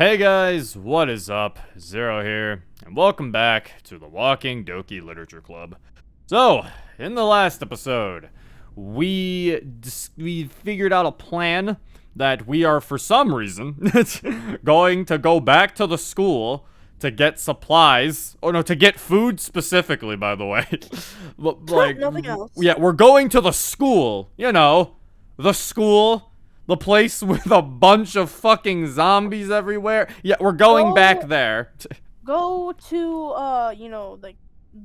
Hey guys, what is up? Zero here, and welcome back to the Walking Doki Literature Club. So, in the last episode, we figured out a plan that we are, for some reason, going to go back to the school to get supplies. Oh no, to get food specifically, by the way. Like, nothing else. Yeah, we're going to the school, you know, the school. The place with a bunch of fucking zombies everywhere. Yeah, we're going back there. Go to, like,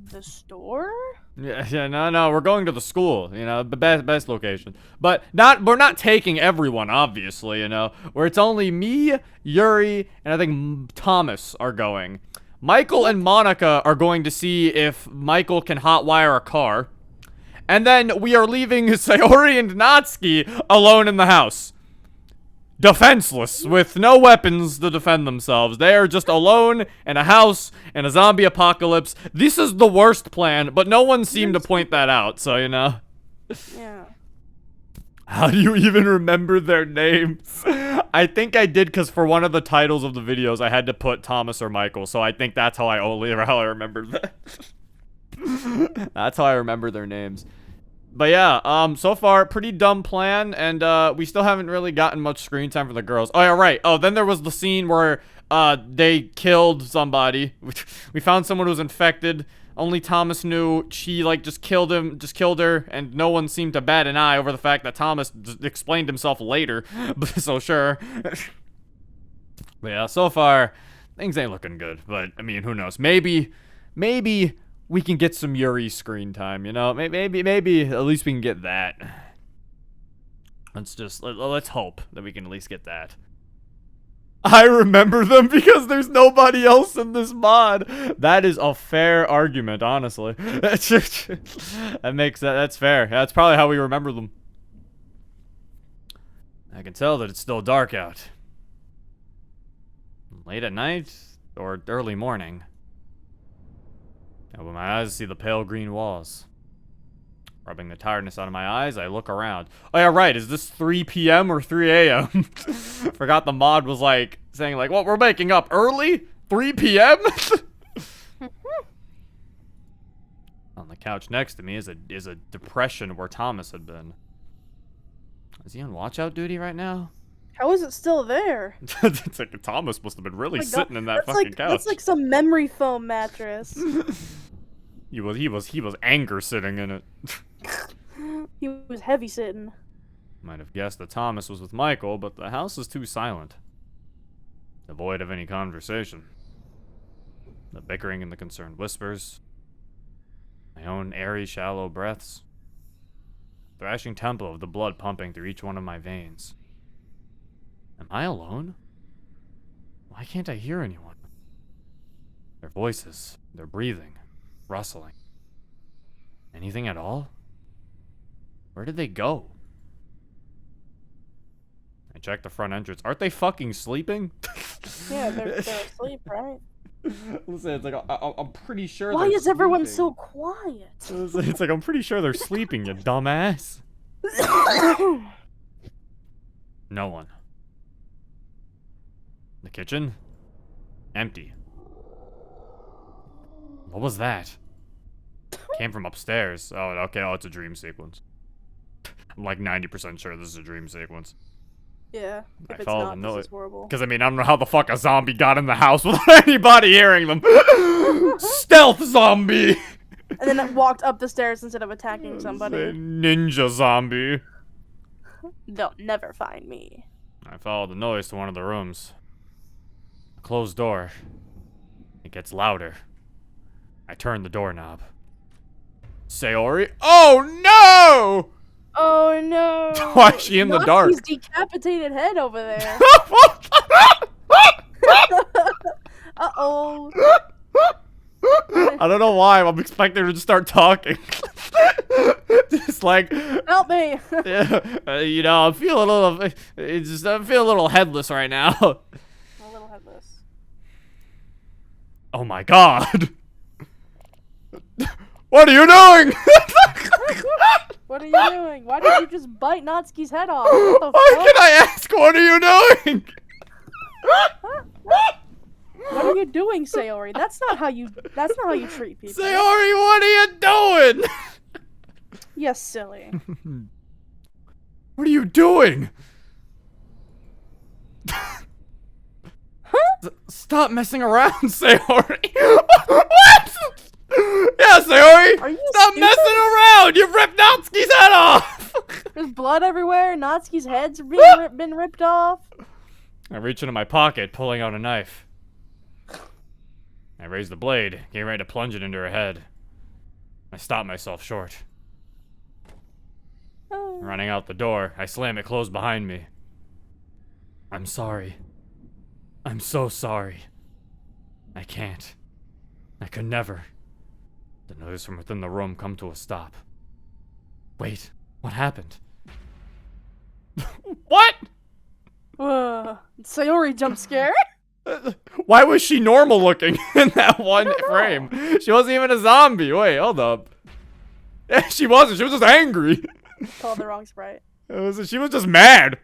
the store? Yeah, no, we're going to the school, you know, the best location. But we're not taking everyone, obviously, you know, where it's only me, Yuri, and I think Thomas are going. Michael and Monica are going to see if Michael can hotwire a car. And then we are leaving Sayori and Natsuki alone in the house. Defenseless, with no weapons to defend themselves. They are just alone in a house in a zombie apocalypse. This is the worst plan, but no one seemed to point that out, so you know. Yeah. How do you even remember their names? I think I did, because for one of the titles of the videos, I had to put Thomas or Michael, so I think that's how I remembered that. That's how I remember their names. But yeah, so far, pretty dumb plan, and we still haven't really gotten much screen time for the girls. Oh, yeah, right. Oh, then there was the scene where they killed somebody. We found someone who was infected. Only Thomas knew. She, like, just killed her, and no one seemed to bat an eye over the fact that Thomas explained himself later. So sure. But yeah, so far, things ain't looking good. But, I mean, who knows? Maybe we can get some Yuri screen time, you know? Maybe at least we can get that. Let's hope that we can at least get that. I remember them because there's nobody else in this mod. That is a fair argument, honestly. That's fair. That's probably how we remember them. I can tell that it's still dark out. Late at night or early morning. I open my eyes to see the pale green walls. Rubbing the tiredness out of my eyes, I look around. Oh yeah, right, is this 3 p.m. or 3 a.m.? Forgot the mod was like, saying like, what, we're waking up early? 3 p.m.? On the couch next to me is a depression where Thomas had been. Is he on watch-out duty right now? How is it still there? It's like Thomas must have been really sitting in that fucking couch. That's like some memory foam mattress. He was anger sitting in it. He was heavy sitting. Might have guessed that Thomas was with Michael, but the house is too silent. Devoid of any conversation. The bickering and the concerned whispers. My own airy, shallow breaths. Thrashing tempo of the blood pumping through each one of my veins. Am I alone? Why can't I hear anyone? Their voices, their breathing, rustling. Anything at all? Where did they go? I checked the front entrance. Aren't they fucking sleeping? Yeah, they're asleep, right? Listen, it's like, I'm pretty sure Why is everyone sleeping. so quiet? It's like, I'm pretty sure they're sleeping, you dumbass. No one. The kitchen? Empty. What was that? Came from upstairs. Oh, okay. Oh, it's a dream sequence. I'm like 90% sure this is a dream sequence. Yeah. If it's not, this is horrible. Because, I mean, I don't know how the fuck a zombie got in the house without anybody hearing them. Stealth zombie! And then it walked up the stairs instead of attacking somebody. Ninja zombie. They'll never find me. I followed the noise to one of the rooms. A closed door. It gets louder. I turn the doorknob. Sayori? Oh no! Oh no! Why is she in the dark? His decapitated head over there. Uh-oh. I don't know why. I'm expecting her to start talking. Just like, help me. Yeah, you know, I'm feeling a little headless right now. A little headless. Oh my god. What are you doing? What are you doing? Why did you just bite Natsuki's head off? What the Why fuck? can I ask? What are you doing? are you doing, Sayori? That's not how you treat people. Sayori, what are you doing? Yes, silly. What are you doing? Stop messing around, Sayori. What? Yeah, Sayori. Are you Stop stupid? messing around. You ripped Natsuki's head off. There's blood everywhere. Natsuki's head's been ripped off. I reach into my pocket, pulling out a knife. I raise the blade, getting ready to plunge it into her head. I stop myself short. Running out the door, I slam it closed behind me. I'm sorry. I'm so sorry. I can't. I could never. The noise from within the room come to a stop. Wait, what happened? What? Sayori jump scare? Why was she normal looking in that one frame? She wasn't even a zombie. Wait, hold up. Yeah, she wasn't. She was just angry. Called the wrong sprite. She was just mad.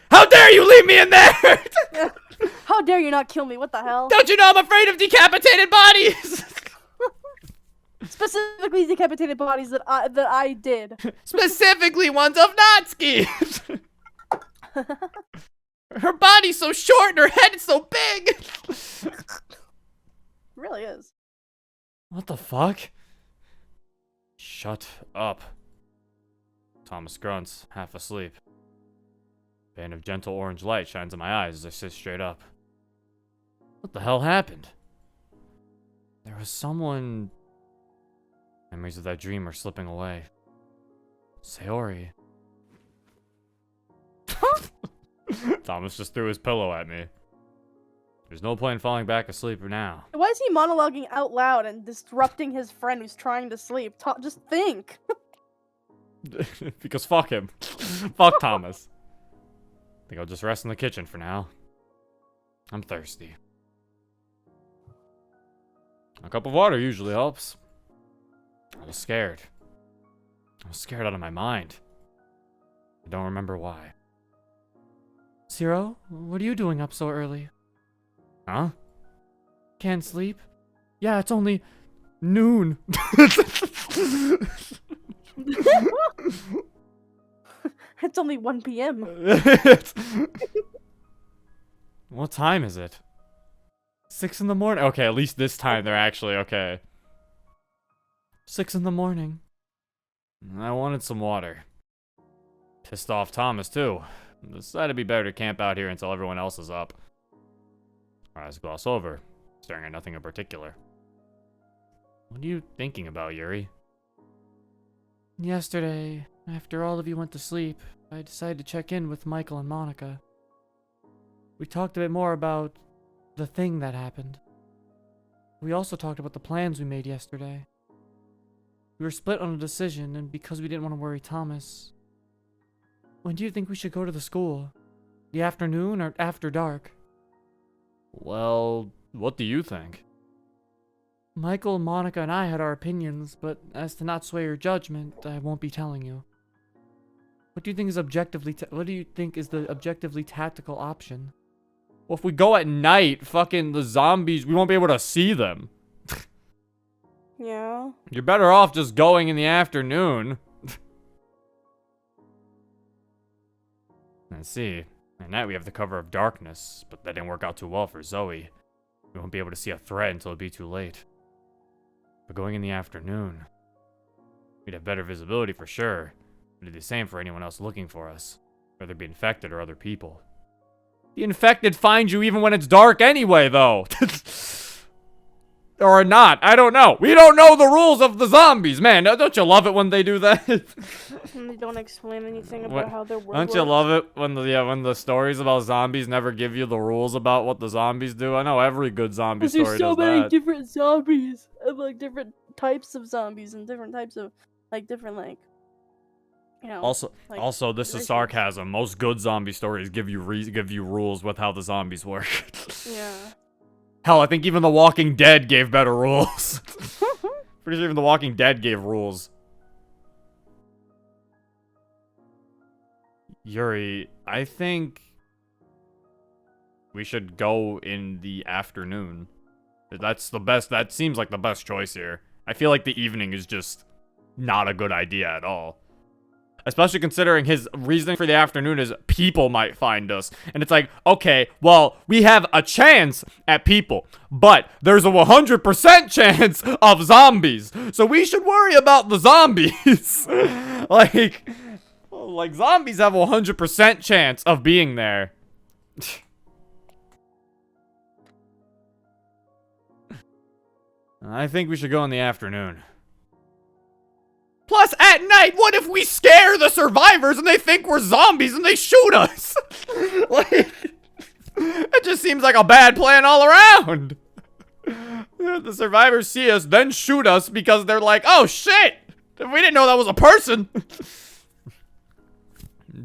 How dare you leave me in there? How dare you not kill me? What the hell? Don't you know I'm afraid of decapitated bodies? Specifically decapitated bodies that I did. Specifically ones of Natsuki. Her body's so short and her head is so big. It really is. What the fuck? Shut up. Thomas grunts, half asleep. A band of gentle orange light shines in my eyes as I sit straight up. What the hell happened? There was someone... Memories of that dream are slipping away. Sayori. Thomas just threw his pillow at me. There's no point in falling back asleep now. Why is he monologuing out loud and disrupting his friend who's trying to sleep? Just think. Because fuck him. Fuck Thomas. I think I'll just rest in the kitchen for now. I'm thirsty. A cup of water usually helps. I was scared. I was scared out of my mind. I don't remember why. Zero, what are you doing up so early? Huh? Can't sleep? Yeah, it's only noon. It's only 1 p.m. What time is it? 6 in the morning? Okay, at least this time they're actually okay. 6 in the morning. I wanted some water. Pissed off Thomas, too. Decided it'd be better to camp out here until everyone else is up. Our eyes gloss over, staring at nothing in particular. What are you thinking about, Yuri? Yesterday, after all of you went to sleep, I decided to check in with Michael and Monica. We talked a bit more about the thing that happened. We also talked about the plans we made yesterday. We were split on a decision, and because we didn't want to worry Thomas... When do you think we should go to the school? The afternoon or after dark? Well, what do you think? Michael, Monica, and I had our opinions, but as to not sway your judgment, I won't be telling you. What do you think is what do you think is the objectively tactical option? Well, if we go at night, fucking the zombies, we won't be able to see them. Yeah. You're better off just going in the afternoon. Let's see. At night we have the cover of darkness, but that didn't work out too well for Zoe. We won't be able to see a threat until it'll be too late. But going in the afternoon, we'd have better visibility for sure. It'd be the same for anyone else looking for us, whether it be infected or other people. The infected find you even when it's dark anyway, though. Or not. I don't know. We don't know the rules of the zombies, man. Don't you love it when they do that? And they don't explain anything about how their world Don't you love it when the stories about zombies never give you the rules about what the zombies do? I know every good zombie story There's so does many that. different zombies, and like different types of zombies, and different types of different you know. Also, this is sarcasm. Most good zombie stories give you rules with how the zombies work. Yeah. Hell, I think even The Walking Dead gave better rules. Pretty sure even The Walking Dead gave rules. Yuri, I think we should go in the afternoon. That's the best. That seems like the best choice here. I feel like the evening is just not a good idea at all. Especially considering his reasoning for the afternoon is people might find us. And it's like, okay, well, we have a chance at people, but there's a 100% chance of zombies. So we should worry about the zombies. like zombies have a 100% chance of being there. I think we should go in the afternoon. Plus, at night, what if we scare the survivors and they think we're zombies and they shoot us? It just seems like a bad plan all around. The survivors see us, then shoot us because they're like, oh shit, we didn't know that was a person.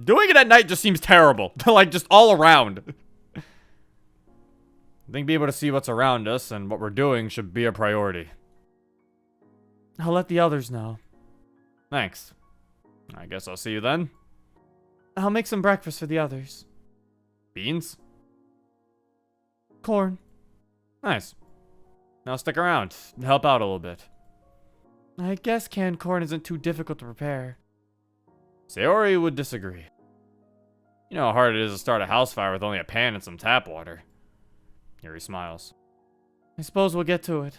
Doing it at night just seems terrible. Like, just all around. I think being able to see what's around us and what we're doing should be a priority. I'll let the others know. Thanks. I guess I'll see you then. I'll make some breakfast for the others. Beans? Corn. Nice. Now stick around and help out a little bit. I guess canned corn isn't too difficult to prepare. Sayori would disagree. You know how hard it is to start a house fire with only a pan and some tap water. Yuri smiles. I suppose we'll get to it.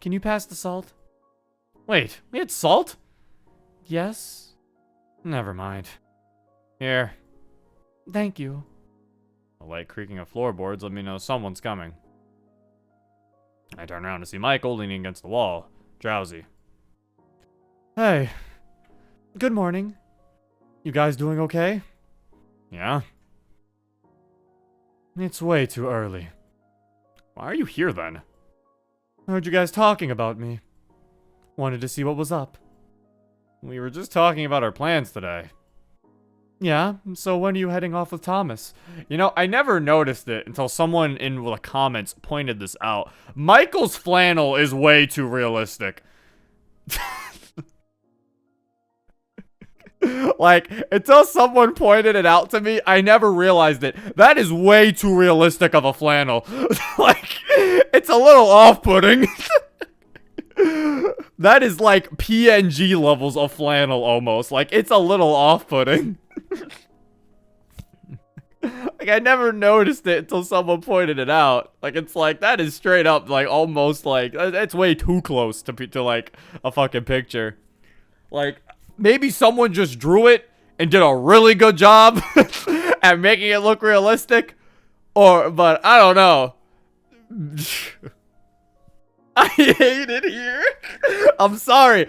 Can you pass the salt? Wait, we had salt? Yes? Never mind. Here. Thank you. A light creaking of floorboards let me know someone's coming. I turn around to see Michael leaning against the wall, drowsy. Hey. Good morning. You guys doing okay? Yeah? It's way too early. Why are you here then? I heard you guys talking about me. Wanted to see what was up. We were just talking about our plans today. Yeah, so when are you heading off with Thomas? You know, I never noticed it until someone in the comments pointed this out. Michael's flannel is way too realistic. Like, until someone pointed it out to me, I never realized it. That is way too realistic of a flannel. Like, it's a little off-putting. That is like PNG levels of flannel almost. Like, it's a little off-putting. Like, I never noticed it until someone pointed it out. Like, it's like, that is straight up, like, almost like, it's way too close to like, a fucking picture. Like, maybe someone just drew it and did a really good job at making it look realistic. But I don't know. I hate it here. I'm sorry.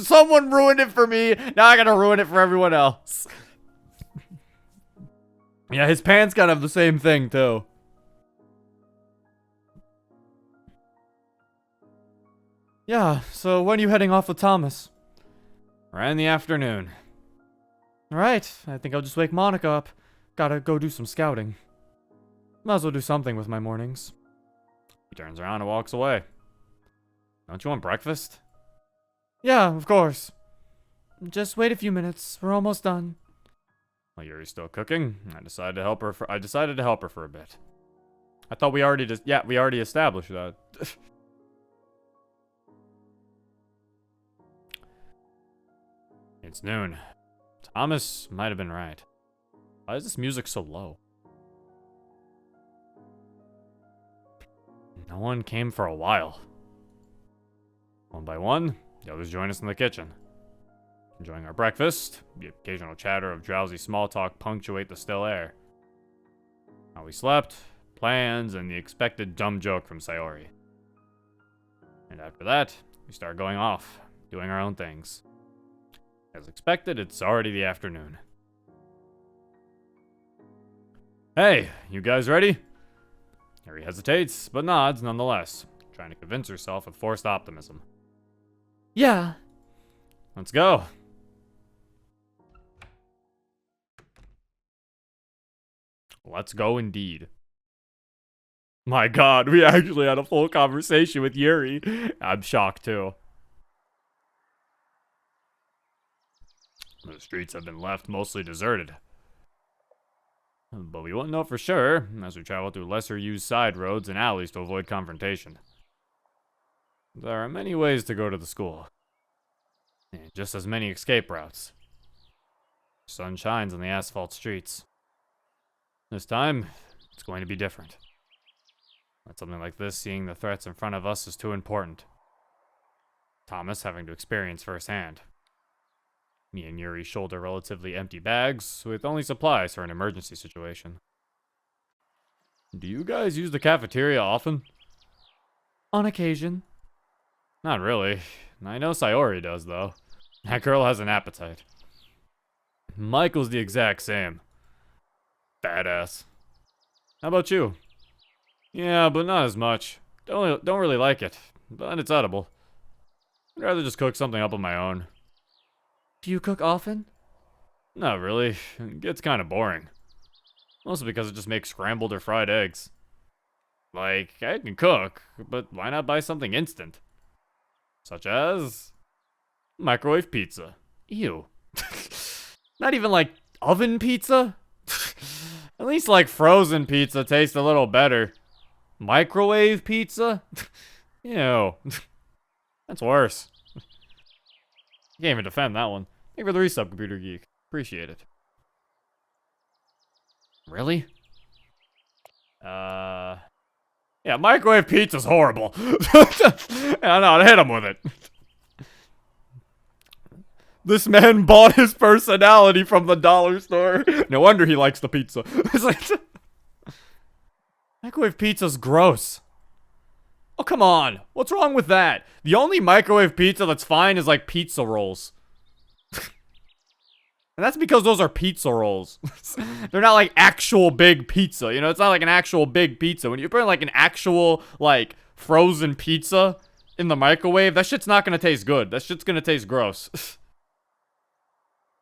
Someone ruined it for me. Now I gotta ruin it for everyone else. Yeah, his pants kind of have the same thing too. Yeah, so when are you heading off with Thomas? Right in the afternoon. Alright, I think I'll just wake Monica up. Gotta go do some scouting. Might as well do something with my mornings. He turns around and walks away. Don't you want breakfast? Yeah, of course. Just wait a few minutes. We're almost done. While Yuri's still cooking, I decided to help her for a bit. I thought we already we already established that. It's noon. Thomas might have been right. Why is this music so low? No one came for a while. One by one, the others join us in the kitchen. Enjoying our breakfast, the occasional chatter of drowsy small talk punctuate the still air. How we slept, plans, and the expected dumb joke from Sayori. And after that, we start going off, doing our own things. As expected, it's already the afternoon. Hey, you guys ready? Harry hesitates, but nods nonetheless, trying to convince herself with forced optimism. Yeah. Let's go. Let's go indeed. My god, we actually had a full conversation with Yuri. I'm shocked too. The streets have been left mostly deserted. But we won't know for sure as we travel through lesser used side roads and alleys to avoid confrontation. There are many ways to go to the school, and just as many escape routes. Sun shines on the asphalt streets. This time, it's going to be different. At something like this, seeing the threats in front of us is too important. Thomas having to experience firsthand. Me and Yuri shoulder relatively empty bags with only supplies for an emergency situation. Do you guys use the cafeteria often? On occasion. Not really. I know Sayori does, though. That girl has an appetite. Michael's the exact same. Badass. How about you? Yeah, but not as much. Don't really like it, but it's edible. I'd rather just cook something up on my own. Do you cook often? Not really. It gets kind of boring. Mostly because it just makes scrambled or fried eggs. Like, I can cook, but why not buy something instant? Such as microwave pizza. Ew. Not even like oven pizza? At least like frozen pizza tastes a little better. Microwave pizza? Ew. That's worse. Can't even defend that one. Thank you for the resub, Computer Geek. Appreciate it. Really? Yeah, microwave pizza's horrible. I know, hit him with it. This man bought his personality from the dollar store. No wonder he likes the pizza. It's like, microwave pizza's gross. Oh, come on. What's wrong with that? The only microwave pizza that's fine is like pizza rolls. And that's because those are pizza rolls. They're not like actual big pizza. You know, it's not like an actual big pizza. When you put like an actual like frozen pizza in the microwave, that shit's not gonna taste good. That shit's gonna taste gross. It's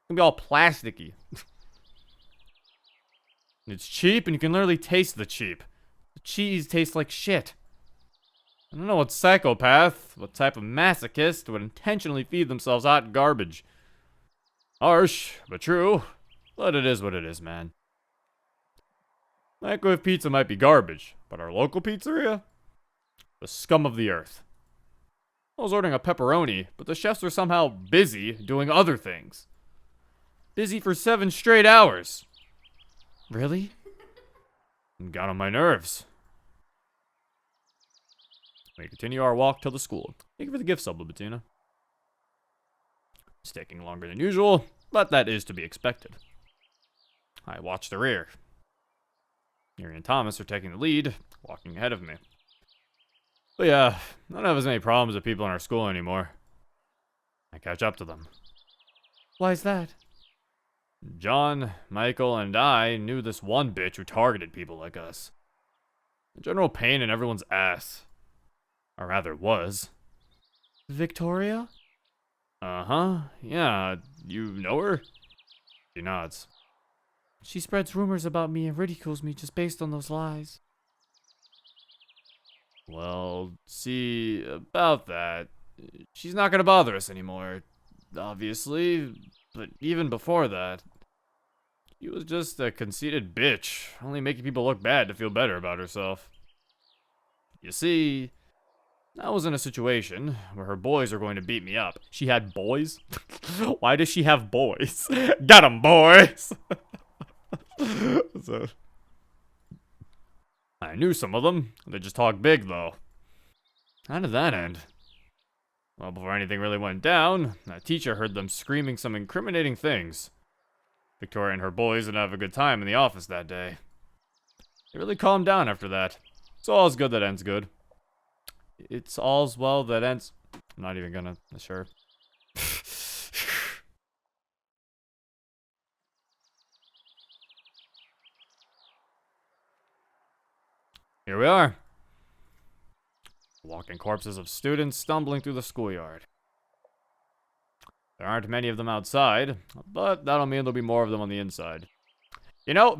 gonna be all plasticky. It's cheap and you can literally taste the cheap. The cheese tastes like shit. I don't know what psychopath, what type of masochist would intentionally feed themselves hot garbage. Harsh, but true. But it is what it is, man. Microwave pizza might be garbage, but our local pizzeria? The scum of the earth. I was ordering a pepperoni, but the chefs were somehow busy doing other things. Busy for 7 straight hours. Really? It got on my nerves. We continue our walk to the school. Thank you for the gift sub, Labutina. It's taking longer than usual, but that is to be expected. I watch the rear. Yuri and Thomas are taking the lead, walking ahead of me. But yeah, I don't have as many problems with people in our school anymore. I catch up to them. Why is that? John, Michael, and I knew this one bitch who targeted people like us. A general pain in everyone's ass. Or rather, was. Victoria? Uh-huh. Yeah, you know her? She nods. She spreads rumors about me and ridicules me just based on those lies. Well, see, about that, she's not gonna bother us anymore, obviously, but even before that, she was just a conceited bitch, only making people look bad to feel better about herself. You see, I was in a situation where her boys are going to beat me up. She had boys? Why does she have boys? Got 'em, boys! So, I knew some of them. They just talk big, though. How did that end? Well, before anything really went down, a teacher heard them screaming some incriminating things. Victoria and her boys didn't have a good time in the office that day. They really calmed down after that. So all's good that ends good. It's all's well that ends... I'm not even gonna... Sure. Here we are. Walking corpses of students stumbling through the schoolyard. There aren't many of them outside, but that'll mean there'll be more of them on the inside. You know,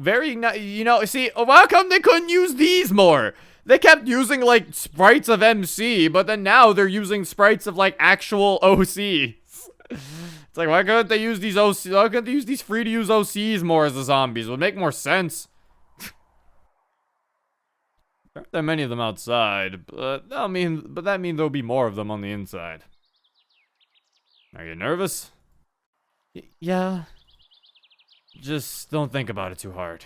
see, why come they couldn't use these more? They kept using, like, sprites of MC, but then now they're using sprites of, like, actual OCs. It's like, why couldn't they use these OCs? Why couldn't they use these free-to-use OCs more as the zombies? It would make more sense. There aren't that many of them outside, but that means there'll be more of them on the inside. Are you nervous? Yeah. Just don't think about it too hard.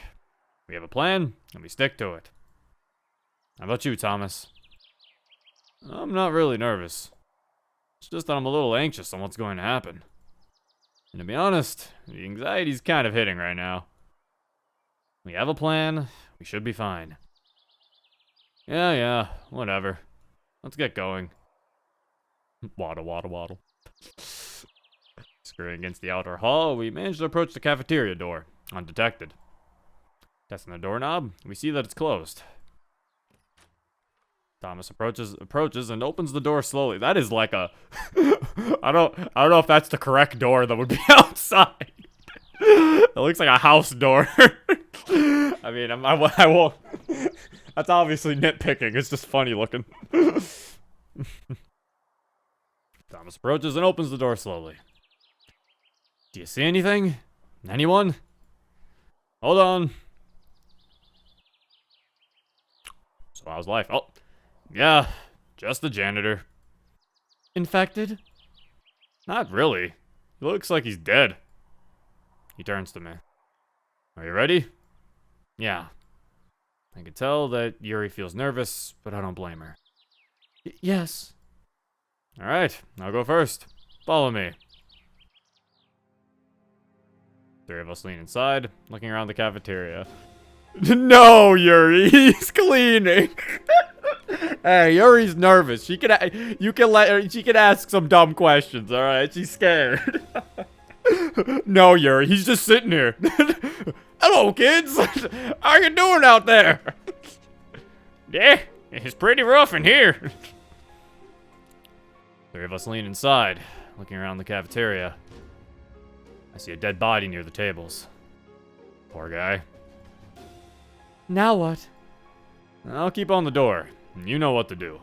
We have a plan, and we stick to it. How about you, Thomas? I'm not really nervous. It's just that I'm a little anxious on what's going to happen. And to be honest, the anxiety's kind of hitting right now. We have a plan. We should be fine. Yeah, whatever. Let's get going. Waddle, waddle, waddle. Screwing against the outer hall, we manage to approach the cafeteria door, undetected. Testing the doorknob, we see that it's closed. Thomas approaches and opens the door slowly. That is like a I don't know if that's the correct door that would be outside. It looks like a house door. I mean, I won't. That's obviously nitpicking. It's just funny looking. Thomas approaches and opens the door slowly. Do you see anything? Anyone? Hold on. So how's life? Oh, yeah, just the janitor. Infected? Not really. He looks like he's dead. He turns to me. Are you ready? Yeah. I can tell that Yuri feels nervous, but I don't blame her. Yes. Alright, I'll go first. Follow me. Three of us lean inside, looking around the cafeteria. No, Yuri, he's cleaning. Hey, Yuri's nervous. She can ask some dumb questions, alright? She's scared. No, Yuri, he's just sitting here. Hello, kids. How you doing out there? Yeah, it's pretty rough in here. Three of us lean inside, looking around the cafeteria. I see a dead body near the tables. Poor guy. Now what? I'll keep on the door. You know what to do.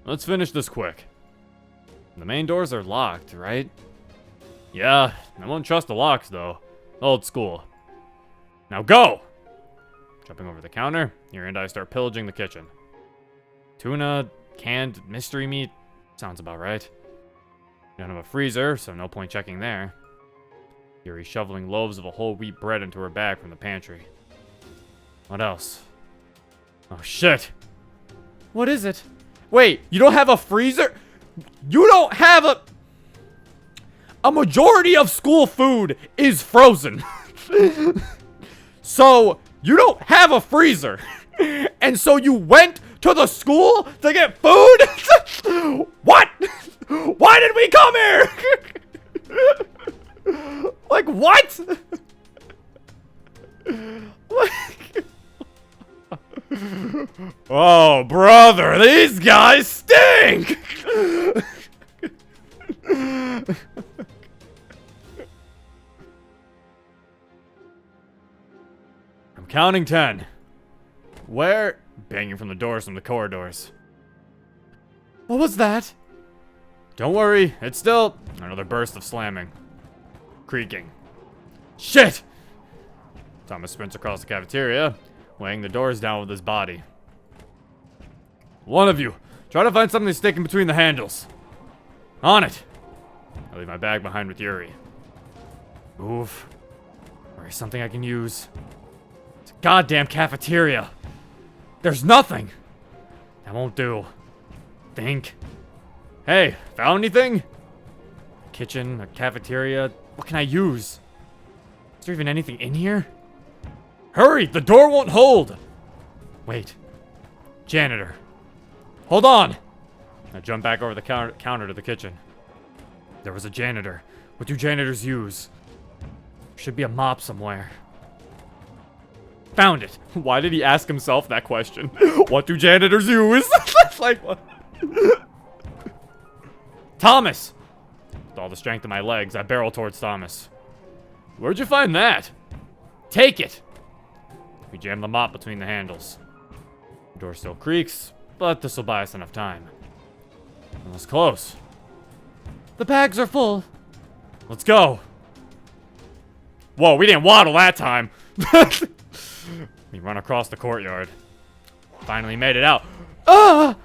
Let's finish this quick. The main doors are locked, right? Yeah, I won't trust the locks, though. Old school. Now go! Jumping over the counter, Yuri and I start pillaging the kitchen. Tuna, canned mystery meat, sounds about right. We don't have a freezer, so no point checking there. Yuri's shoveling loaves of a whole wheat bread into her bag from the pantry. What else? Oh, shit! What is it? Wait, you don't have a freezer? You don't have a... A majority of school food is frozen. So, you don't have a freezer. And so you went to the school to get food? What? Why did we come here? Like, what? Oh, brother, these guys stink! I'm counting 10. Where? Banging from the doors from the corridors. What was that? Don't worry, it's still another burst of slamming. Creaking. Shit! Thomas sprints across the cafeteria, weighing the doors down with his body. One of you, try to find something sticking between the handles. On it! I leave my bag behind with Yuri. Move. Or something I can use. It's a goddamn cafeteria. There's nothing. That won't do. Think. Hey, found anything? A kitchen, a cafeteria. What can I use? Is there even anything in here? Hurry! The door won't hold! Wait. Janitor. Hold on! I jump back over the counter to the kitchen. There was a janitor. What do janitors use? There should be a mop somewhere. Found it! Why did he ask himself that question? What do janitors use? That's like what? Thomas! With all the strength of my legs, I barrel towards Thomas. Where'd you find that? Take it! We jam the mop between the handles. The door still creaks, but this will buy us enough time. Almost close. The bags are full. Let's go. Whoa, we didn't waddle that time. We run across the courtyard. Finally made it out. Ah!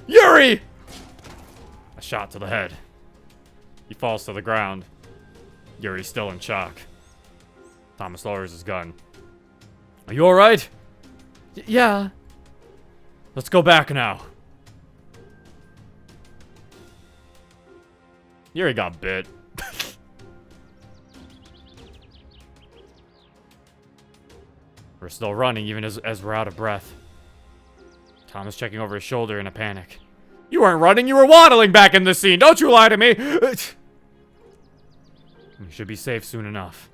Yuri! A shot to the head. He falls to the ground. Yuri's still in shock. Thomas lowers his gun. Are you alright? Yeah. Let's go back now. Yuri got bit. We're still running even as we're out of breath. Thomas checking over his shoulder in a panic. You weren't running, you were waddling back in the scene. Don't you lie to me. We should be safe soon enough.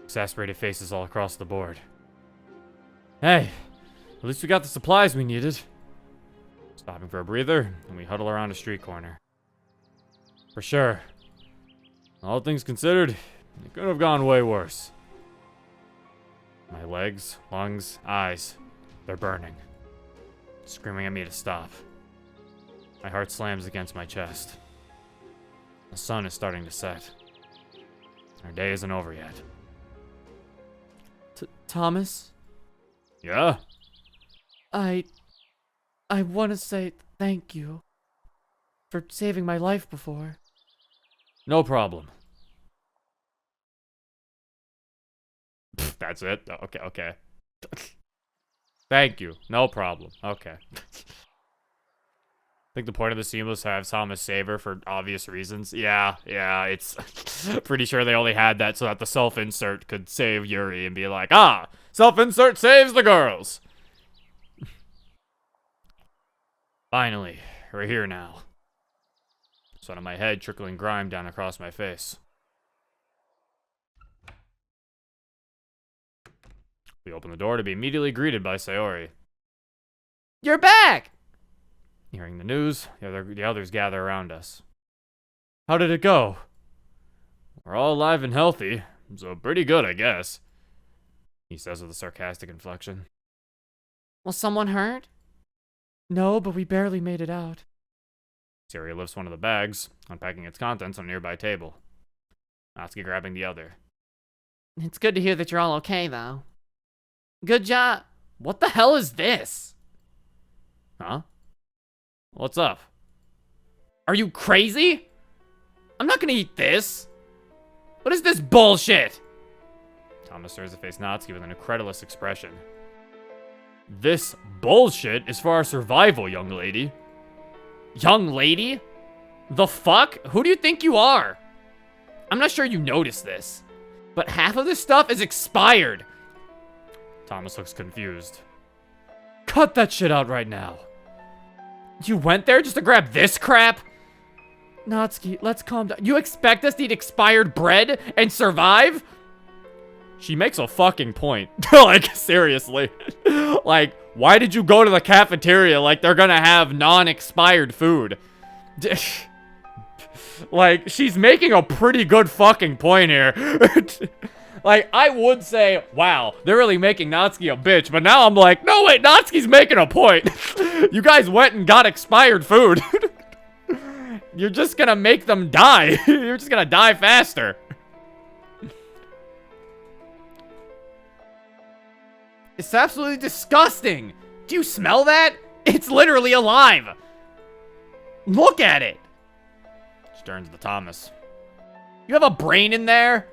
Exasperated faces all across the board. Hey, at least we got the supplies we needed. Stopping for a breather, and we huddle around a street corner. For sure. All things considered, it could have gone way worse. My legs, lungs, eyes, they're burning. Screaming at me to stop. My heart slams against my chest. The sun is starting to set. Our day isn't over yet. Thomas? Yeah? I want to say thank you for saving my life before. No problem. That's it? Okay. Thank you. No problem. Okay. I think the point of the scene was to have Thomas save her for obvious reasons. Yeah, it's pretty sure they only had that so that the self-insert could save Yuri and be like, ah, self-insert saves the girls. Finally, we're here now. Sweat on my head, trickling grime down across my face. We open the door to be immediately greeted by Sayori. You're back! Hearing the news, the others gather around us. How did it go? We're all alive and healthy, so pretty good, I guess. He says with a sarcastic inflection. Was someone hurt? No, but we barely made it out. Sayori lifts one of the bags, unpacking its contents on a nearby table. Natsuki grabbing the other. It's good to hear that you're all okay, though. Good job. What the hell is this? Huh? What's up? Are you crazy? I'm not gonna eat this. What is this bullshit? Thomas stares to face Natsuki with an incredulous expression. This bullshit is for our survival, young lady. Young lady? The fuck? Who do you think you are? I'm not sure you noticed this, but half of this stuff is expired. Thomas looks confused. Cut that shit out right now. You went there just to grab this crap? Natsuki, let's calm down. You expect us to eat expired bread and survive? She makes a fucking point. Like, seriously. Like, why did you go to the cafeteria like they're gonna have non-expired food? Like, she's making a pretty good fucking point here. Like, I would say, wow, they're really making Natsuki a bitch, but now I'm like, no wait, Natsuki's making a point. You guys went and got expired food. You're just gonna make them die. You're just gonna die faster. It's absolutely disgusting. Do you smell that? It's literally alive. Look at it. She turns to Thomas. You have a brain in there?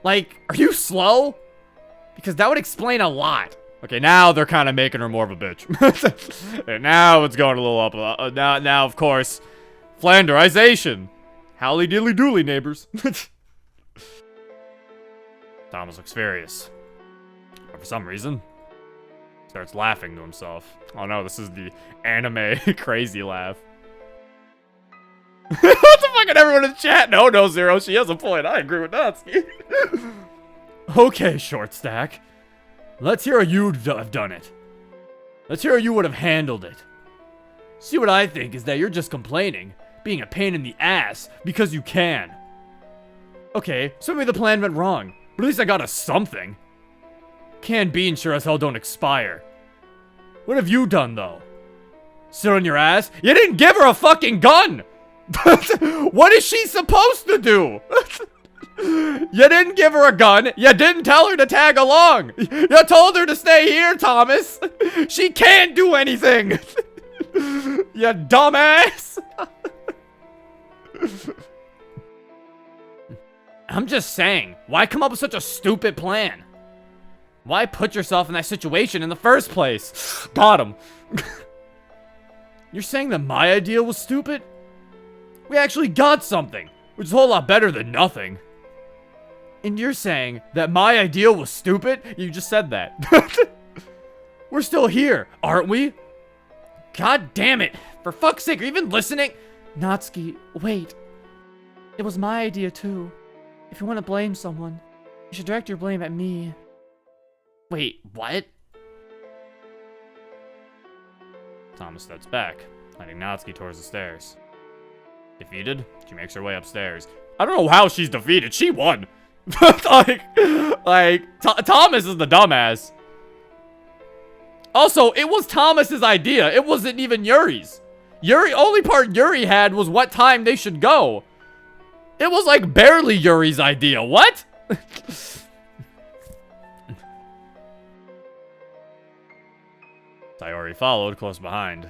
Like, are you slow? Because that would explain a lot. Okay, now they're kind of making her more of a bitch. And now it's going a little up. Now, of course, Flanderization. Howly dilly dooley, neighbors. Thomas looks furious. But for some reason, starts laughing to himself. Oh no, this is the anime crazy laugh. What the fuck? And everyone in the chat? No, Zero. She has a point. I agree with Natsuki. Okay, Short Stack. Let's hear how you'd have done it. Let's hear how you would have handled it. See, what I think is that you're just complaining, being a pain in the ass, because you can. Okay, so maybe the plan went wrong, but at least I got us something. Canned beans sure as hell don't expire. What have you done, though? Sit on your ass? You didn't give her a fucking gun! What is she supposed to do? You didn't give her a gun. You didn't tell her to tag along. You told her to stay here, Thomas. She can't do anything. You dumbass. I'm just saying, why come up with such a stupid plan? Why put yourself in that situation in the first place? Got him. You're saying that my idea was stupid? We actually got something, which is a whole lot better than nothing. And you're saying that my idea was stupid? You just said that. We're still here, aren't we? God damn it. For fuck's sake, are you even listening? Natsuki, wait. It was my idea too. If you want to blame someone, you should direct your blame at me. Wait, what? Thomas steps back, leading Natsuki towards the stairs. Defeated, she makes her way upstairs. I don't know how she's defeated. She won. Thomas is the dumbass. Also, it was Thomas's idea. It wasn't even Yuri's. Only part Yuri had was what time they should go. It was like barely Yuri's idea. What? Sayori followed close behind.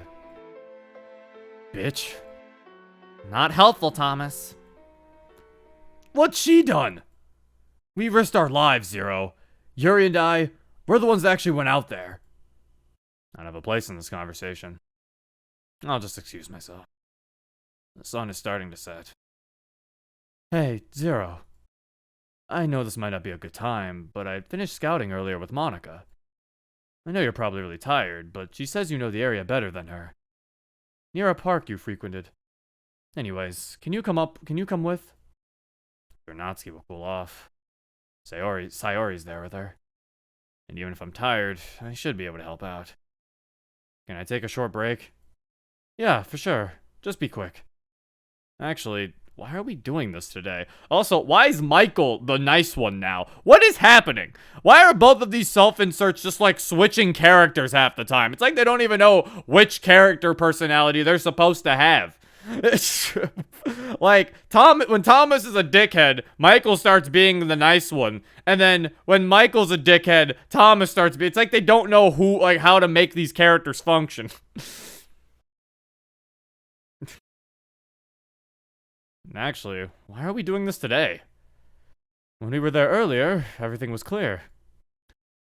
Bitch. Not helpful, Thomas. What's she done? We risked our lives, Zero. Yuri and I, we're the ones that actually went out there. I don't have a place in this conversation. I'll just excuse myself. The sun is starting to set. Hey, Zero. I know this might not be a good time, but I finished scouting earlier with Monica. I know you're probably really tired, but she says you know the area better than her. Near a park you frequented. Anyways, can you come with? Natsuki will cool off. Sayori's there with her. And even if I'm tired, I should be able to help out. Can I take a short break? Yeah, for sure. Just be quick. Actually, why are we doing this today? Also, why is Michael the nice one now? What is happening? Why are both of these self-inserts just like switching characters half the time? It's like they don't even know which character personality they're supposed to have. Like, when Thomas is a dickhead, Michael starts being the nice one. And then when Michael's a dickhead, Thomas starts being... It's like they don't know how to make these characters function. Actually, why are we doing this today? When we were there earlier, everything was clear.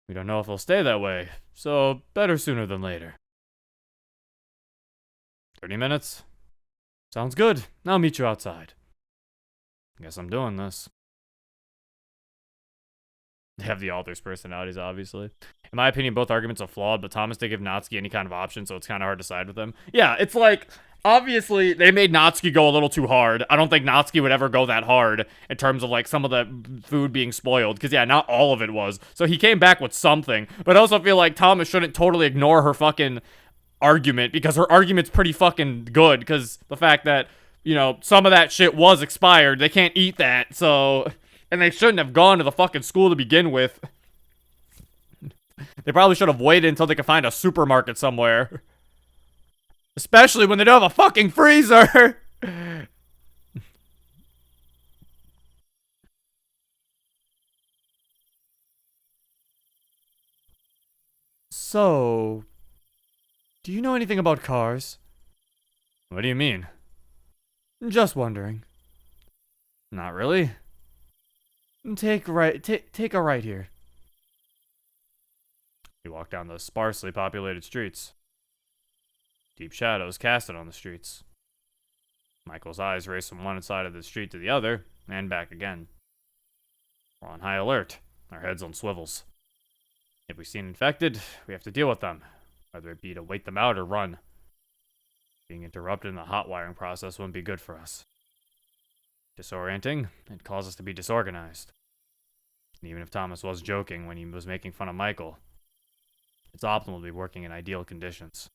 We don't know if it'll stay that way, so better sooner than later. 30 minutes? Sounds good. I'll meet you outside. Guess I'm doing this. They have the author's personalities, obviously. In my opinion, both arguments are flawed, but Thomas didn't give Natsuki any kind of option, so it's kind of hard to side with them. Yeah, it's like, obviously, they made Natsuki go a little too hard. I don't think Natsuki would ever go that hard in terms of, like, some of the food being spoiled. Because, yeah, not all of it was. So he came back with something. But I also feel like Thomas shouldn't totally ignore her fucking argument, because her argument's pretty fucking good, because the fact that, you know, some of that shit was expired, they can't eat that, so, and they shouldn't have gone to the fucking school to begin with. They probably should have waited until they could find a supermarket somewhere, especially when they don't have a fucking freezer. So, do you know anything about cars? What do you mean? Just wondering. Not really. Take a right here. You walk down the sparsely populated streets. Deep shadows casted on the streets. Michael's eyes race from one side of the street to the other, and back again. We're on high alert, our heads on swivels. If we see an infected, we have to deal with them, whether it be to wait them out or run. Being interrupted in the hot wiring process wouldn't be good for us. Disorienting, it caused us to be disorganized. And even if Thomas was joking when he was making fun of Michael, it's optimal to be working in ideal conditions.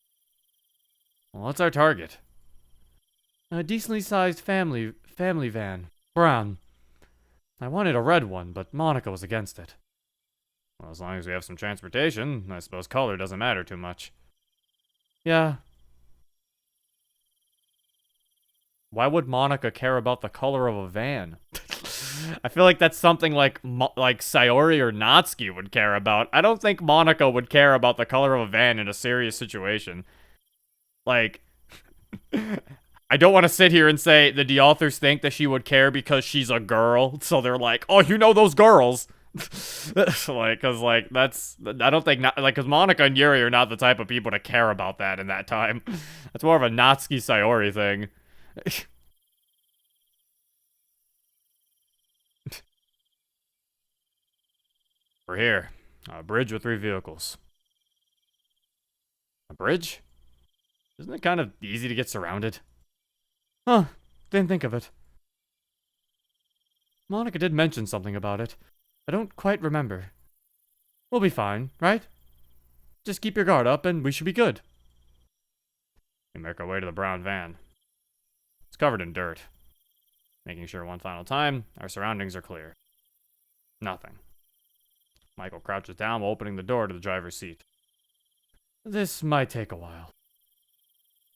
Well, what's our target? A decently sized family van. Brown. I wanted a red one, but Monica was against it. Well, as long as we have some transportation, I suppose color doesn't matter too much. Yeah. Why would Monica care about the color of a van? I feel like that's something like Sayori or Natsuki would care about. I don't think Monica would care about the color of a van in a serious situation. Like, I don't want to sit here and say that the authors think that she would care because she's a girl, so they're like, oh, you know those girls. Like, cause like that's I don't think like cause Monica and Yuri are not the type of people to care about that in that time. That's more of a Natsuki Sayori thing. We're here. A bridge with 3 vehicles. A bridge? Isn't it kind of easy to get surrounded? Huh, didn't think of it. Monica did mention something about it. I don't quite remember. We'll be fine, right? Just keep your guard up and we should be good. We make our way to the brown van. It's covered in dirt. Making sure one final time, our surroundings are clear. Nothing. Michael crouches down while opening the door to the driver's seat. This might take a while.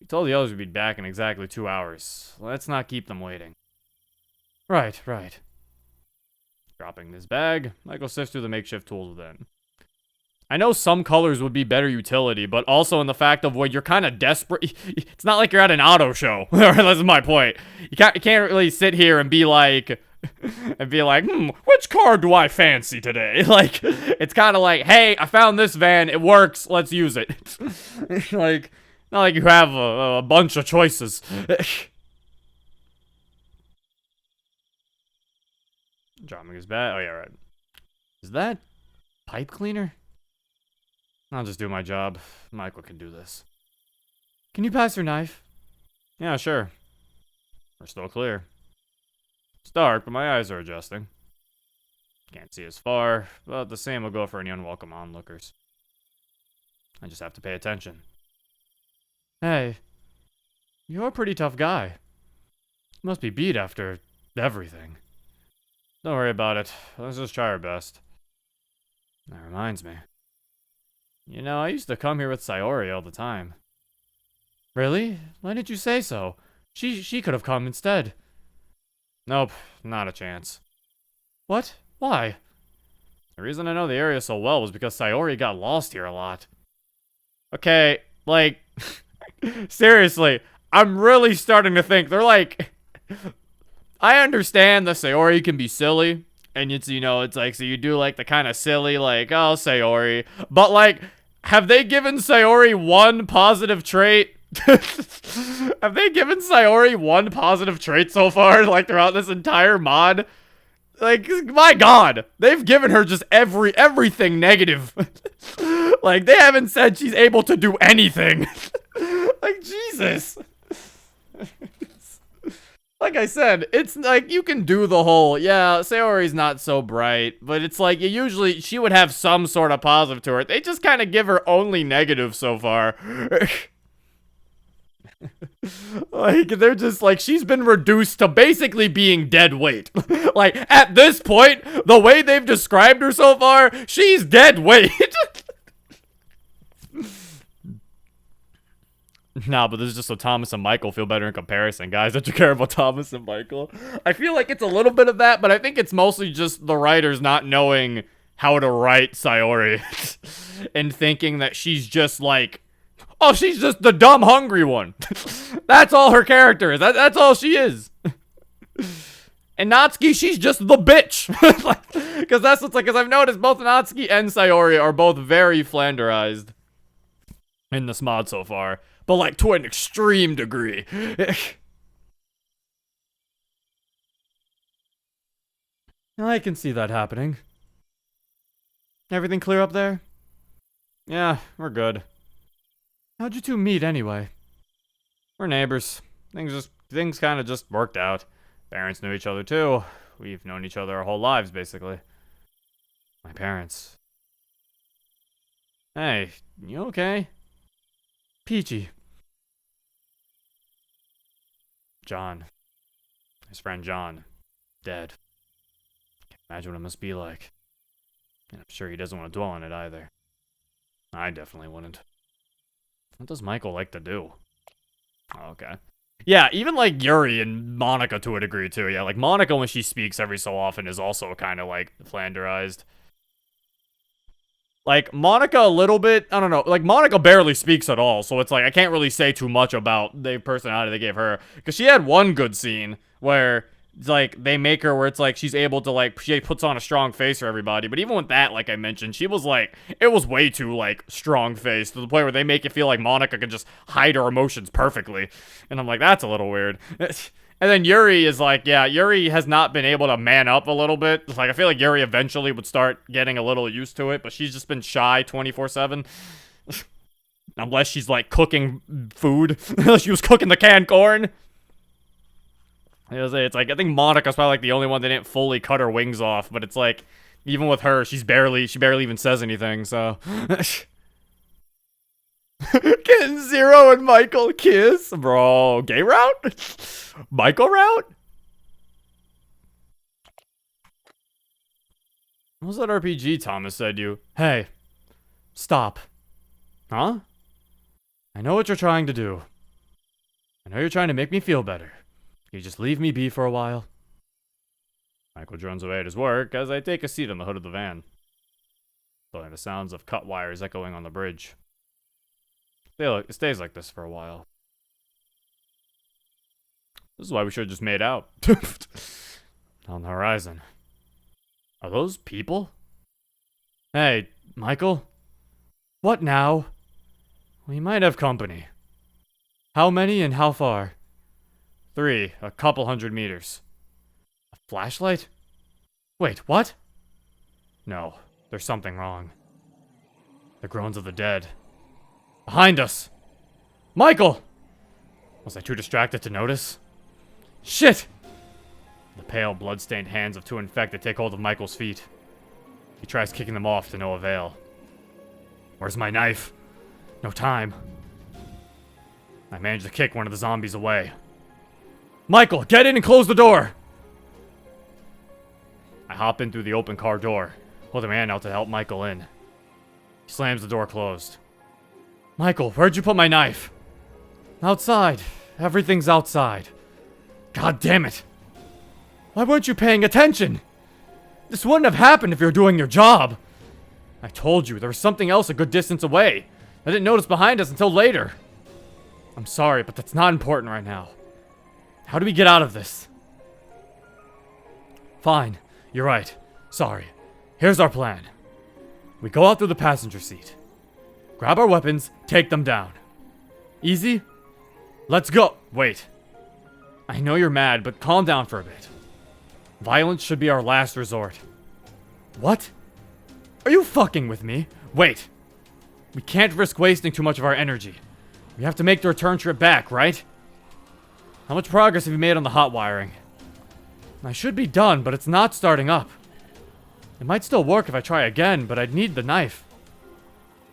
We told the others we'd be back in exactly 2 hours. Let's not keep them waiting. Right. Dropping this bag, Michael sifts through the makeshift tools within. I know some colors would be better utility, but also in the fact of when you're kind of desperate. It's not like you're at an auto show. That's my point. You can't really sit here and be like, which car do I fancy today? Like, it's kind of like, hey, I found this van. It works. Let's use it. Like, not like you have a bunch of choices. Dropping his bag. Oh, yeah, right. Is that pipe cleaner? I'll just do my job. Michael can do this. Can you pass your knife? Yeah, sure. We're still clear. It's dark, but my eyes are adjusting. Can't see as far, but the same will go for any unwelcome onlookers. I just have to pay attention. Hey, you're a pretty tough guy. You must be beat after everything. Don't worry about it. Let's just try our best. That reminds me. You know, I used to come here with Sayori all the time. Really? Why didn't you say so? She could have come instead. Nope, not a chance. What? Why? The reason I know the area so well was because Sayori got lost here a lot. Okay, like, seriously, I'm really starting to think they're like, I understand that Sayori can be silly, and it's, you know, it's like, so you do like the kind of silly, like, oh, Sayori, but like, have they given Sayori one positive trait? Have they given Sayori one positive trait so far, like, throughout this entire mod? Like, my god, they've given her just everything negative. Like, they haven't said she's able to do anything. Like, Jesus. Like I said, it's like, you can do the whole, yeah, Sayori's not so bright, but it's like, usually, she would have some sort of positive to her. They just kind of give her only negative so far. Like, they're just like, she's been reduced to basically being dead weight. Like, at this point, the way they've described her so far, she's dead weight. Nah, but this is just so Thomas and Michael feel better in comparison, guys. Don't you care about Thomas and Michael? I feel like it's a little bit of that, but I think it's mostly just the writers not knowing how to write Sayori. And thinking that she's just like, oh, she's just the dumb, hungry one. That's all her character is. That's all she is. And Natsuki, she's just the bitch. Because that's what's like, because I've noticed both Natsuki and Sayori are both very Flanderized in this mod so far. But like to an extreme degree. I can see that happening. Everything clear up there? Yeah, we're good. How'd you two meet anyway? We're neighbors. Things kind of just worked out. Parents knew each other too. We've known each other our whole lives, basically. My parents. Hey, you okay? Peachy. John. His friend John. Dead. Can't imagine what it must be like. And I'm sure he doesn't want to dwell on it either. I definitely wouldn't. What does Michael like to do? Oh, okay. Yeah, even like Yuri and Monica to a degree too. Yeah, like Monica when she speaks every so often is also kind of like flanderized. Like Monica a little bit, I don't know. Like Monica barely speaks at all, so it's like I can't really say too much about the personality they gave her because she had one good scene where like they make her where it's like she's able to like she puts on a strong face for everybody, but even with that, like I mentioned, she was like it was way too like strong face to the point where they make it feel like Monica can just hide her emotions perfectly, and I'm like that's a little weird. And then Yuri is like, yeah, Yuri has not been able to man up a little bit. Like, I feel like Yuri eventually would start getting a little used to it, but she's just been shy 24/7. Unless she's, like, cooking food. She was cooking the canned corn. It's like, I think Monica's probably, like, the only one that didn't fully cut her wings off, but it's like, even with her, she barely even says anything, so. Can Zero and Michael kiss? Bro, gay route? Michael route? What was that RPG Thomas said you? Hey, stop. Huh? I know what you're trying to do. I know you're trying to make me feel better. Can you just leave me be for a while? Michael drones away at his work as I take a seat on the hood of the van. Feeling the sounds of cut wires echoing on the bridge. It stays like this for a while. This is why we should have just made out. On the horizon. Are those people? Hey, Michael? What now? We might have company. How many and how far? 3, a couple 100 meters. A flashlight? Wait, what? No, there's something wrong. The groans of the dead. Behind us! Michael! Was I too distracted to notice? Shit! The pale, blood-stained hands of 2 infected take hold of Michael's feet. He tries kicking them off to no avail. Where's my knife? No time. I manage to kick one of the zombies away. Michael, get in and close the door! I hop in through the open car door, holding my hand out to help Michael in. He slams the door closed. Michael, where'd you put my knife? Outside. Everything's outside. God damn it. Why weren't you paying attention? This wouldn't have happened if you were doing your job. I told you there was something else a good distance away. I didn't notice behind us until later. I'm sorry, but that's not important right now. How do we get out of this? Fine. You're right. Sorry. Here's our plan. We go out through the passenger seat. Grab our weapons, take them down. Easy? Let's go. Wait. I know you're mad, but calm down for a bit. Violence should be our last resort. What? Are you fucking with me? Wait. We can't risk wasting too much of our energy. We have to make the return trip back, right? How much progress have you made on the hot wiring? I should be done, but it's not starting up. It might still work if I try again, but I'd need the knife.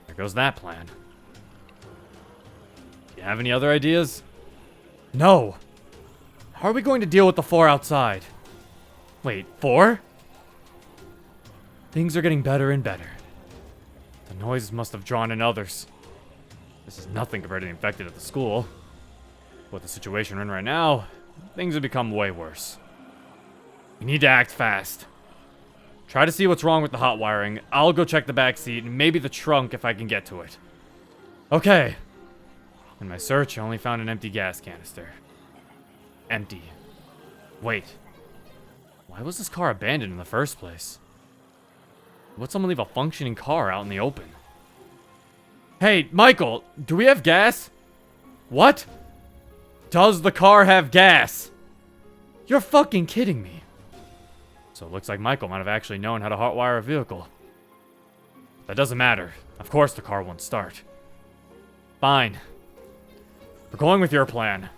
There goes that plan. Do you have any other ideas? No. How are we going to deal with the 4 outside? Wait, 4? Things are getting better and better. The noise must have drawn in others. This is nothing compared to the infected at the school. With the situation we're in right now, things have become way worse. We need to act fast. Try to see what's wrong with the hot wiring. I'll go check the back seat and maybe the trunk if I can get to it. Okay. In my search, I only found an empty gas canister. Empty. Wait. Why was this car abandoned in the first place? Would someone leave a functioning car out in the open? Hey, Michael, do we have gas? What? Does the car have gas? You're fucking kidding me. So it looks like Michael might have actually known how to hotwire a vehicle. That doesn't matter. Of course the car won't start. Fine. We're going with your plan.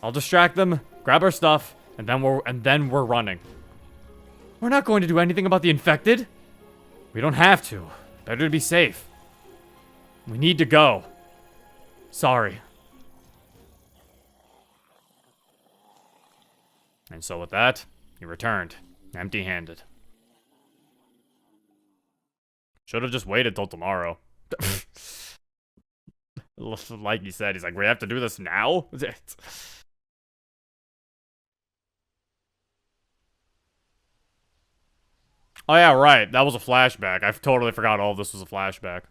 I'll distract them, grab our stuff, and then we're running. We're not going to do anything about the infected. We don't have to. Better to be safe. We need to go. Sorry. And so with that, he returned, empty-handed. Should have just waited till tomorrow. like he said, he's like, we have to do this now? Oh yeah, right. That was a flashback. I totally forgot all of this was a flashback.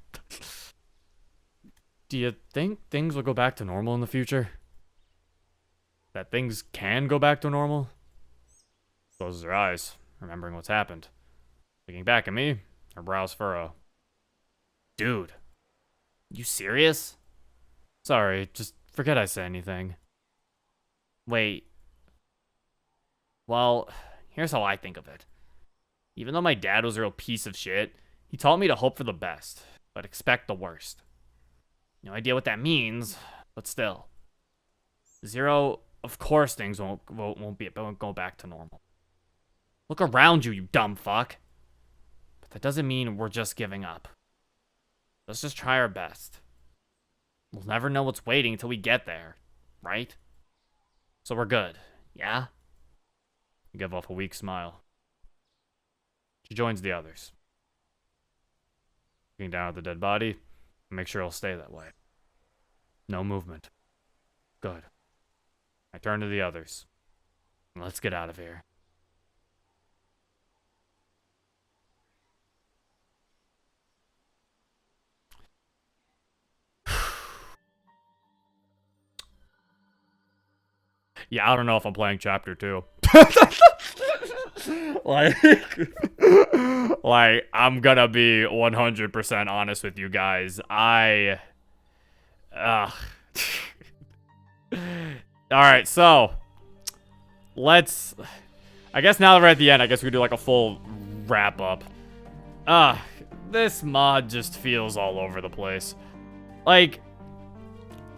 Do you think things will go back to normal in the future? That things can go back to normal? Closes her eyes, remembering what's happened. Looking back at me, her brows furrow. Dude, you serious? Sorry, just forget I said anything. Wait. Well, here's how I think of it. Even though my dad was a real piece of shit, he taught me to hope for the best, but expect the worst. No idea what that means, but still. Zero, of course things won't go back to normal. Look around you, you dumb fuck. But that doesn't mean we're just giving up. Let's just try our best. We'll never know what's waiting until we get there, right? So we're good, yeah? I give off a weak smile. She joins the others. Looking down at the dead body, make sure it'll stay that way. No movement. Good. I turn to the others. Let's get out of here. Yeah, I don't know if I'm playing chapter 2. like, I'm gonna be 100% honest with you guys. Alright, so, I guess now that we're at the end, I guess we do like a full wrap up. This mod just feels all over the place. Like,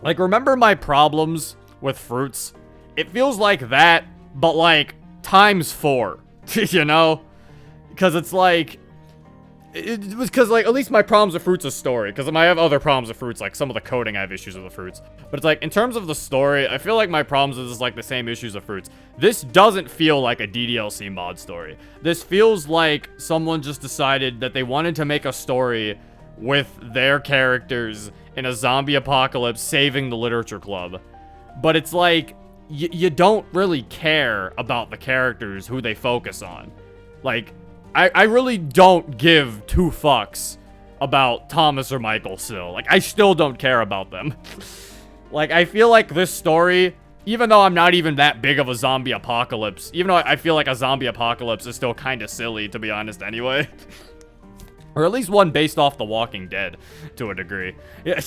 remember my problems with fruits? It feels like that, but like times 4, you know? Because it's like, it was because like at least my problems with fruits is story. Because I have other problems with fruits, like some of the coding I have issues with the fruits. But it's like in terms of the story, I feel like my problems is like the same issues of fruits. This doesn't feel like a DDLC mod story. This feels like someone just decided that they wanted to make a story with their characters in a zombie apocalypse saving the literature club. But it's like, you don't really care about the characters who they focus on. Like, I really don't give 2 fucks about Thomas or Michael still. Like, I still don't care about them. Like, I feel like this story, even though I'm not even that big of a zombie apocalypse, even though I feel like a zombie apocalypse is still kind of silly, to be honest, anyway. Or at least one based off The Walking Dead, to a degree. Yeah,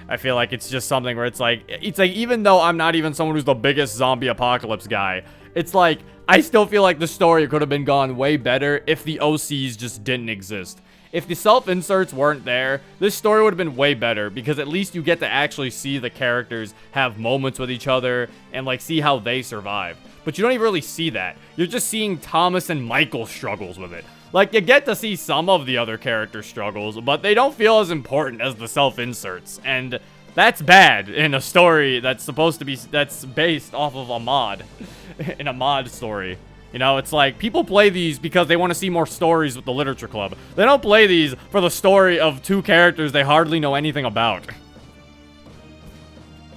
I feel like it's just something where it's like, even though I'm not even someone who's the biggest zombie apocalypse guy, it's like, I still feel like the story could have been gone way better if the OCs just didn't exist. If the self-inserts weren't there, this story would have been way better, because at least you get to actually see the characters have moments with each other, and like, see how they survive. But you don't even really see that. You're just seeing Thomas and Michael's struggles with it. Like, you get to see some of the other characters' struggles, but they don't feel as important as the self-inserts. And that's bad in a story that's supposed to be, that's based off of a mod. In a mod story. You know, it's like, people play these because they want to see more stories with the literature club. They don't play these for the story of 2 characters they hardly know anything about.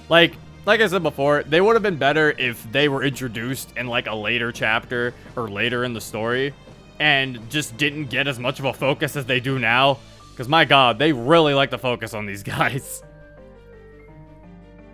Like I said before, they would have been better if they were introduced in like a later chapter or later in the story. And just didn't get as much of a focus as they do now. Because my god, they really like to focus on these guys.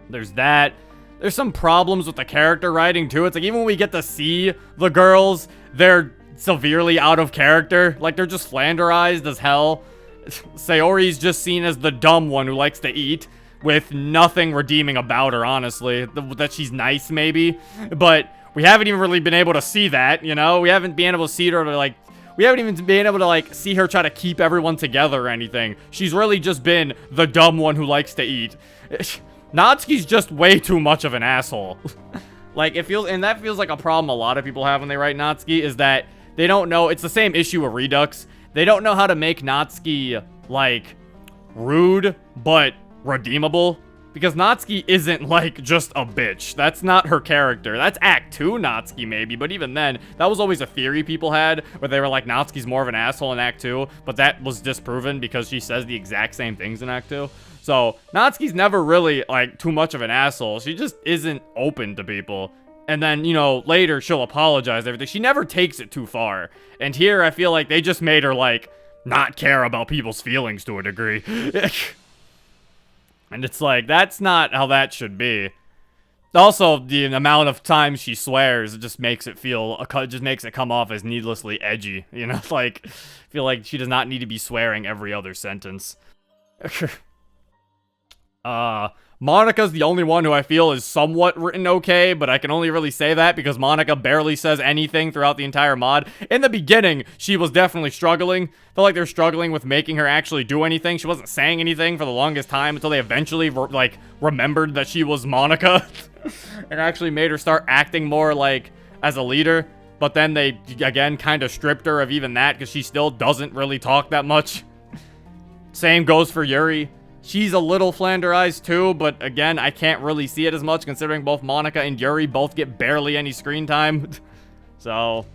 There's that. There's some problems with the character writing too. It's like even when we get to see the girls, they're severely out of character. Like they're just flanderized as hell. Sayori's just seen as the dumb one who likes to eat. With nothing redeeming about her, honestly. That she's nice, maybe. But we haven't even really been able to see that, you know? We haven't been able to see her to, like... We haven't even been able to, like, see her try to keep everyone together or anything. She's really just been the dumb one who likes to eat. Natsuki's just way too much of an asshole. Like, it feels... And that feels like a problem a lot of people have when they write Natsuki, is that they don't know... It's the same issue with Redux. They don't know how to make Natsuki, like, rude, but redeemable. Because Natsuki isn't, like, just a bitch. That's not her character. That's Act 2 Natsuki, maybe. But even then, that was always a theory people had, where they were like, Natsuki's more of an asshole in Act 2. But that was disproven because she says the exact same things in Act 2. So Natsuki's never really like too much of an asshole. She just isn't open to people. And then, you know, later she'll apologize, everything. She never takes it too far. And here I feel like they just made her like not care about people's feelings to a degree. And it's like, that's not how that should be. Also, the amount of times she swears, it just makes it come off as needlessly edgy. You know, like, I feel like she does not need to be swearing every other sentence. Monika's the only one who I feel is somewhat written okay, but I can only really say that because Monika barely says anything throughout the entire mod. In the beginning, she was definitely struggling. Felt like they're struggling with making her actually do anything. She wasn't saying anything for the longest time until they eventually, like, remembered that she was Monika and actually made her start acting more, like, as a leader. But then they, again, kind of stripped her of even that because she still doesn't really talk that much. Same goes for Yuri. She's a little flanderized too, but again, I can't really see it as much considering both Monika and Yuri both get barely any screen time. So,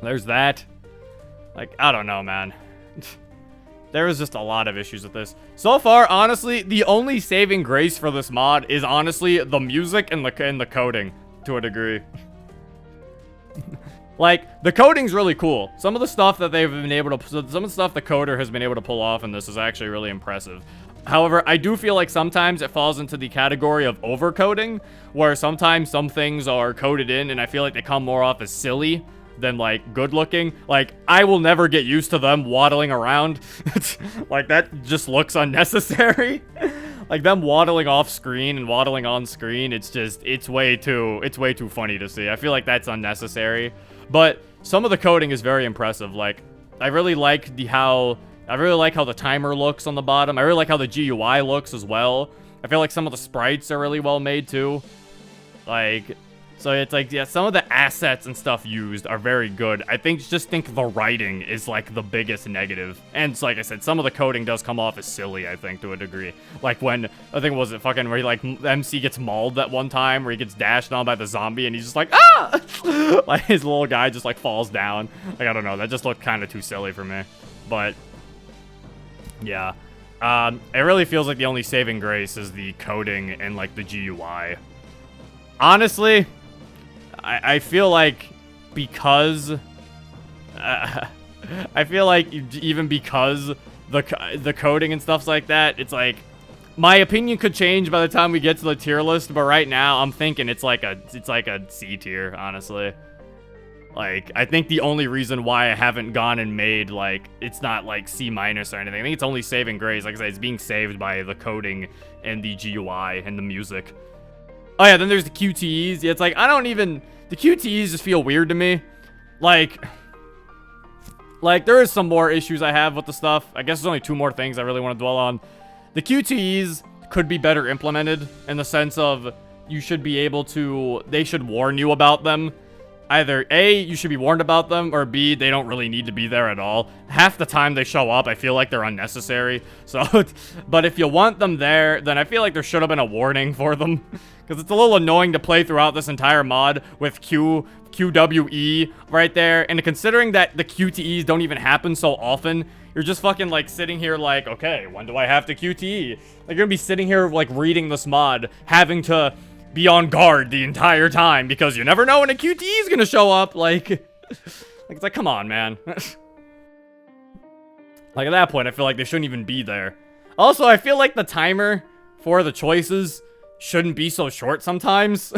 there's that. Like, I don't know, man. There is just a lot of issues with this. So far, honestly, the only saving grace for this mod is honestly the music and the coding to a degree. Like, the coding's really cool. Some of the stuff that they've been able to... Some of the stuff the coder has been able to pull off in this is actually really impressive. However, I do feel like sometimes it falls into the category of overcoding, where sometimes some things are coded in, and I feel like they come more off as silly than, like, good-looking. Like, I will never get used to them waddling around. Like, that just looks unnecessary. Like, them waddling off screen and waddling on screen, it's just... It's way too funny to see. I feel like that's unnecessary. But some of the coding is very impressive. Like, I really like how the timer looks on the bottom. I really like how the GUI looks as well. I feel like some of the sprites are really well made too. Like, so it's like, yeah, some of the assets and stuff used are very good. I think the writing is like the biggest negative. And it's like I said, some of the coding does come off as silly, I think, to a degree. Like when, I think, was it fucking where he, like, MC gets mauled that one time where he gets dashed on by the zombie and he's just like, ah! Like his little guy just like falls down. Like, I don't know, that just looked kind of too silly for me. But, yeah. It really feels like the only saving grace is the coding and like the GUI. Honestly, I feel like because I feel like even because the coding and stuff like that, it's like my opinion could change by the time we get to the tier list, but right now I'm thinking it's like a C tier, honestly. Like, I think the only reason why I haven't gone and made, like, it's not, like, C- or anything. I think it's only saving grace. Like I said, it's being saved by the coding and the GUI and the music. Oh, yeah, then there's the QTEs. Yeah, it's like, I don't even... The QTEs just feel weird to me. Like, there is some more issues I have with the stuff. I guess there's only two more things I really want to dwell on. The QTEs could be better implemented in the sense of you should be able to... They should warn you about them. Either A, you should be warned about them, or B, they don't really need to be there at all. Half the time they show up, I feel like they're unnecessary. So, but if you want them there, then I feel like there should have been a warning for them. Because it's a little annoying to play throughout this entire mod with QWE right there. And considering that the QTEs don't even happen so often, you're just fucking like sitting here like, okay, when do I have to QTE? Like, you're gonna be sitting here like reading this mod, having to be on guard the entire time because you never know when a QTE is gonna show up. Like it's like, come on, man. Like, at that point, I feel like they shouldn't even be there. Also, I feel like the timer for the choices shouldn't be so short sometimes.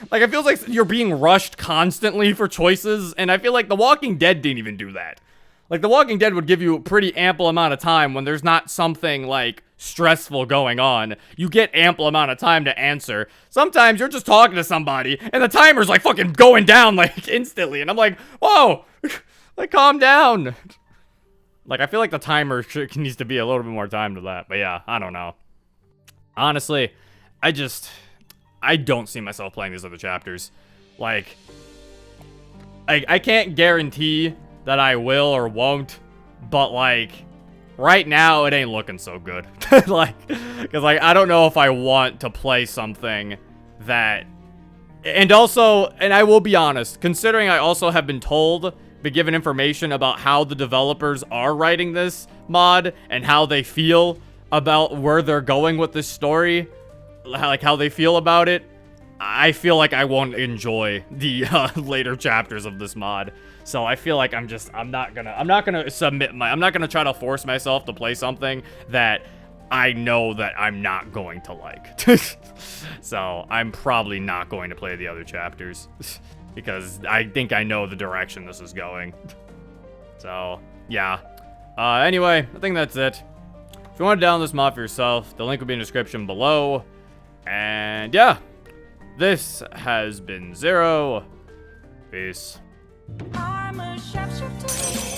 Like, it feels like you're being rushed constantly for choices, and I feel like The Walking Dead didn't even do that. Like, The Walking Dead would give you a pretty ample amount of time when there's not something, like, stressful going on. You get ample amount of time to answer. Sometimes you're just talking to somebody, and the timer's, like, fucking going down, like, instantly. And I'm like, whoa! Like, calm down. Like, I feel like the timer needs to be a little bit more time to that. But yeah, I don't know. Honestly, I don't see myself playing these other chapters. Like, I can't guarantee that I will or won't, but like, right now it ain't looking so good. Like, because like, I don't know if I want to play something that, and I will be honest, considering I also have been given information about how the developers are writing this mod and how they feel about where they're going with this story, like how they feel about it, I feel like I won't enjoy the later chapters of this mod. So I feel like I'm not gonna try to force myself to play something that I know that I'm not going to like. So I'm probably not going to play the other chapters because I think I know the direction this is going. So yeah. Anyway, I think that's it. If you want to download this mod for yourself, the link will be in the description below. And yeah, this has been Zero. Peace. I'm a sharpshooter.